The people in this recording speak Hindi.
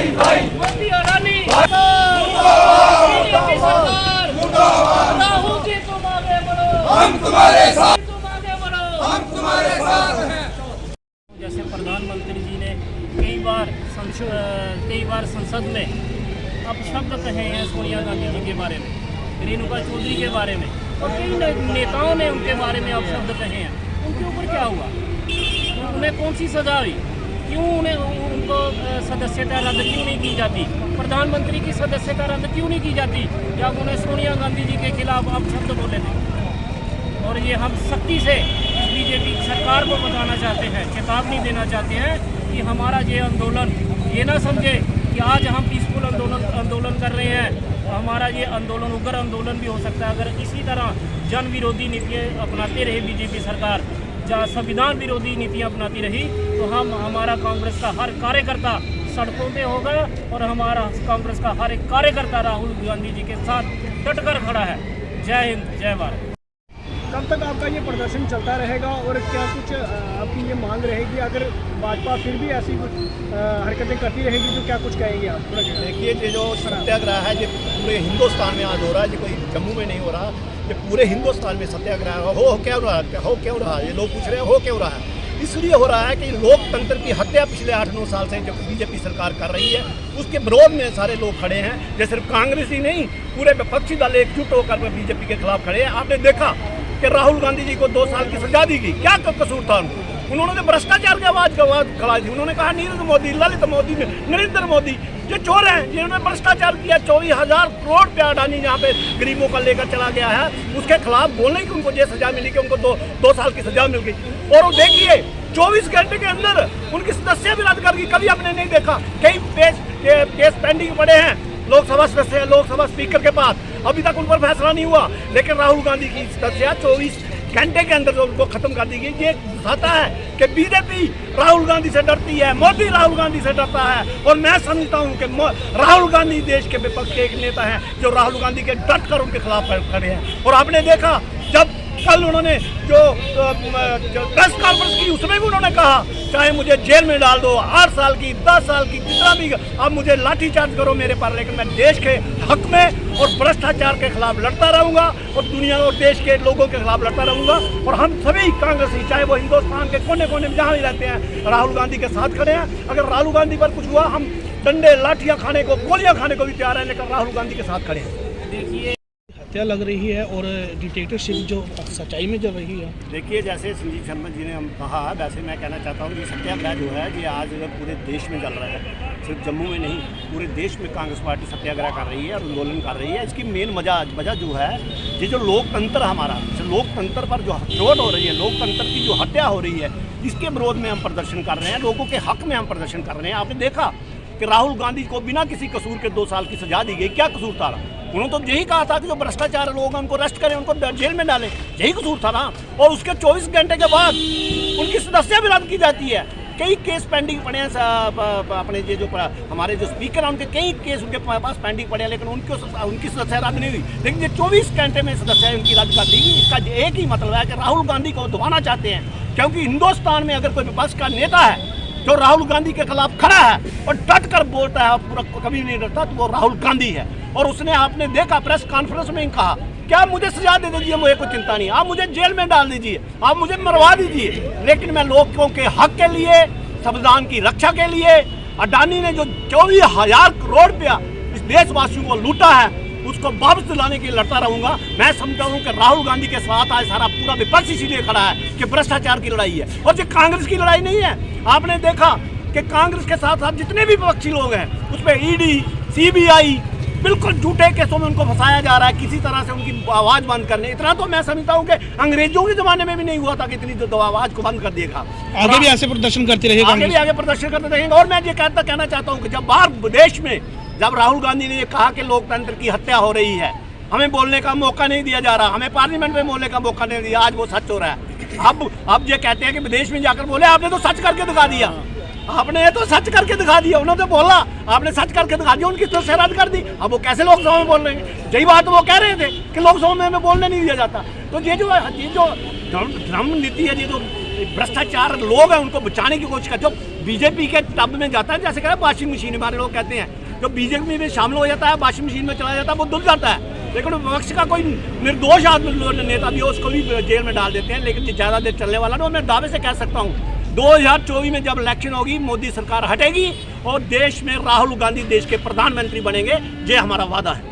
मोदी अडानी बीजेपी सरकार राहुल जी तुम आगे बढ़ो, हम तुम्हारे साथ, तुम आगे बढ़ो, हम तुम्हारे साथ हैं। जैसे प्रधानमंत्री जी ने कई बार संसद में अपशब्द कहे हैं सोनिया गांधी जी के बारे में, रेणुका चौधरी के बारे में, और कई नेताओं ने उनके बारे में अपशब्द कहे हैं। उनके ऊपर क्या हुआ? उन्हें कौन सी सजा हुई? क्यों उनको सदस्यता रद्द क्यों नहीं की जाती? प्रधानमंत्री की सदस्यता रद्द क्यों नहीं की जाती जब उन्हें सोनिया गांधी जी के खिलाफ अपशब्द बोले थे? और ये हम सख्ती से बीजेपी सरकार को बताना चाहते हैं, चेतावनी देना चाहते हैं कि हमारा ये आंदोलन ये ना समझे कि आज हम पीसफुल आंदोलन कर रहे हैं। हमारा ये आंदोलन उग्र आंदोलन भी हो सकता है अगर इसी तरह जन विरोधी नीतियाँ अपनाते रहे बीजेपी सरकार, जहाँ संविधान विरोधी नीतियाँ अपनाती रही, तो हमारा कांग्रेस का हर कार्यकर्ता सड़कों पे होगा और हमारा कांग्रेस का हर एक कार्यकर्ता राहुल गांधी जी के साथ डटकर खड़ा है। जय हिंद, जय भारत। कब तक आपका ये प्रदर्शन चलता रहेगा और क्या कुछ आपकी ये मांग रहेगी? अगर भाजपा फिर भी ऐसी हरकतें करती रहेगी तो क्या कुछ कहेंगे आप? देखिए, ये जो सत्याग्रह है ये पूरे हिंदुस्तान में आज हो रहा है, ये कोई जम्मू में नहीं हो रहा, ये पूरे हिंदुस्तान में सत्याग्रह हो क्यों रहा है? ये लोग पूछ रहे हैं हो क्यों रहा है? इसलिए हो रहा है कि लोकतंत्र की हत्या पिछले 8-9 साल से जो बीजेपी सरकार कर रही है उसके विरोध में सारे लोग खड़े हैं। ये सिर्फ कांग्रेस ही नहीं, पूरे विपक्षी दल एकजुट होकर बीजेपी के खिलाफ खड़े हैं। आपने देखा कि राहुल गांधी जी को 2 साल की सजा दी गई, क्या कसूर था उन्होंने तो भ्रष्टाचार की आवाज खड़ाई थी। उन्होंने कहा नीरज मोदी, ललित मोदी, नरेंद्र मोदी ये चोर हैं, जिन्होंने भ्रष्टाचार किया। 24,000 करोड़ रुपया अडानी यहाँ पे गरीबों का लेकर चला गया है, उसके खिलाफ बोलने की उनको ये सजा मिली कि उनको 2 साल की सजा मिल गई। और वो देखिए 24 घंटे के अंदर उनकी सदस्य भी रद्द कर दी। कभी आपने नहीं देखा, कई केस पेंडिंग पड़े हैं लोकसभा सदस्य, लोकसभा स्पीकर के पास, अभी तक उन पर फैसला नहीं हुआ। लेकिन राहुल गांधी की सदस्य 24 घंटे के अंदर जो उनको खत्म कर दी गई। ये दिखाता है कि बीजेपी राहुल गांधी से डरती है, मोदी राहुल गांधी से डरता है। और मैं समझता हूं कि राहुल गांधी देश के विपक्ष के एक नेता हैं जो राहुल गांधी के डट कर उनके खिलाफ खड़े हैं। और आपने देखा जब कल उन्होंने जो प्रेस कॉन्फ्रेंस की उसमें भी उन्होंने कहा चाहे मुझे जेल में डाल दो, 8 साल की, 10 साल की, जितना भी आप मुझे लाठीचार्ज करो मेरे पर, लेकिन मैं देश के हक में और भ्रष्टाचार के खिलाफ लड़ता रहूंगा और दुनिया और देश के लोगों के खिलाफ लड़ता रहूंगा। और हम सभी कांग्रेसी, चाहे वो हिंदुस्तान के कोने कोने में जहाँ भी रहते हैं, राहुल गांधी के साथ खड़े हैं। अगर राहुल गांधी पर कुछ हुआ हम डंडे लाठियाँ खाने को, गोलियाँ खाने को भी तैयार हैं, लेकिन राहुल गांधी के साथ खड़े हैं। देखिए हत्या लग रही है और डिक्टेटरशिप जो सच्चाई में चल रही है। देखिए, जैसे संजीव शर्मा जी ने हम कहा, वैसे मैं कहना चाहता हूँ कि सत्याग्रह जो है ये आज पूरे देश में चल रहा है, सिर्फ जम्मू में नहीं, पूरे देश में कांग्रेस पार्टी सत्याग्रह कर रही है और आंदोलन कर रही है। इसकी मेन वजह जो है, ये जो लोकतंत्र हमारा, लोकतंत्र पर जो चोट हो रही है, लोकतंत्र की जो हत्या हो रही है, इसके विरोध में हम प्रदर्शन कर रहे हैं, लोगों के हक में हम प्रदर्शन कर रहे हैं। आपने देखा कि राहुल गांधी को बिना किसी कसूर के 2 साल की सजा दी गई। क्या कसूर था? उन्होंने तो यही कहा था कि जो भ्रष्टाचार लोग हैं उनको अरेस्ट करें, उनको जेल में डालें, यही कसूर था ना। और उसके 24 घंटे के बाद उनकी सदस्य भी रद्द की जाती है। कई केस पेंडिंग पड़े हैं, अपने ये जो हमारे जो स्पीकर हैं उनके कई केस उनके पास पेंडिंग पड़े हैं, लेकिन उनकी सदस्य रद्द नहीं हुई। लेकिन ये 24 घंटे में सदस्य उनकी रद्द कर दी गई। इसका एक ही मतलब है कि राहुल गांधी को दबाना चाहते हैं, क्योंकि हिंदुस्तान में अगर कोई विपक्ष का नेता है जो राहुल गांधी के खिलाफ खड़ा है और डट कर बोलता है, पूरा कभी नहीं डरता, तो वो राहुल गांधी है। और उसने, आपने देखा प्रेस कॉन्फ्रेंस में कहा क्या मुझे सजा दे दीजिए, मुझे कोई चिंता नहीं, आप मुझे जेल में डाल दीजिए, आप मुझे मरवा दीजिए, लेकिन मैं लोगों के हक के लिए, संविधान की रक्षा के लिए, अडानी ने जो 24,000 करोड़ रुपया इस देशवासियों को लूटा है उसको वापस दिलाने के लिए लड़ता रहूंगा। मैं समझता हूँ कि राहुल गांधी के साथ आज सारा पूरा विपक्ष इसीलिए खड़ा है कि भ्रष्टाचार की लड़ाई है और ये कांग्रेस की लड़ाई नहीं है। आपने देखा कि कांग्रेस के साथ साथ जितने भी विपक्षी लोग हैं उस पर ईडी, सीबीआई बिल्कुल झूठे केसों में उनको फंसाया जा रहा है, किसी तरह से उनकी आवाज़ बंद करने। इतना तो मैं समझता हूँ कि अंग्रेजों के ज़माने में भी नहीं हुआ था कि इतनी तो आवाज़ को बंद कर देगा। आगे भी ऐसे प्रदर्शन करते रहेगा, आगे भी आगे प्रदर्शन करते रहेंगे। और मैं ये कहना चाहता हूँ कि जब बाहर देश में जब राहुल गांधी ने ये कहा कि लोकतंत्र की हत्या हो रही है, हमें बोलने का मौका नहीं दिया जा रहा, हमें पार्लियामेंट में बोलने का मौका नहीं दिया, आज वो सच हो रहा है। अब ये कहते हैं कि विदेश में जाकर बोले, आपने तो सच करके दिखा दिया, आपने तो सच करके दिखा दिया, उन्होंने बोला आपने सच करके दिखा दिया, उनकी तो रद्द कर दी। अब वो कैसे लोकसभा में बोल रहे हैं? यही बात वो कह रहे थे कि लोकसभा में हमें बोलने नहीं दिया जाता। तो ये जो धर्म नीति है, ये जो भ्रष्टाचार लोग हैं उनको बचाने की कोशिश करते हो। बीजेपी के टब में जाता है, जैसे कह रहे हैं वॉशिंग मशीन हमारे लोग कहते हैं, जो बीजेपी में शामिल हो जाता है वॉशिंग मशीन में चला जाता है वो धुल जाता है। लेकिन विपक्ष का कोई निर्दोष आदमी नेता भी हो उसको भी जेल में डाल देते हैं। लेकिन ज़्यादा देर चलने वाला ना, मैं दावे से कह सकता हूँ 2024 में जब इलेक्शन होगी मोदी सरकार हटेगी और देश में राहुल गांधी देश के प्रधानमंत्री बनेंगे, ये हमारा वादा है।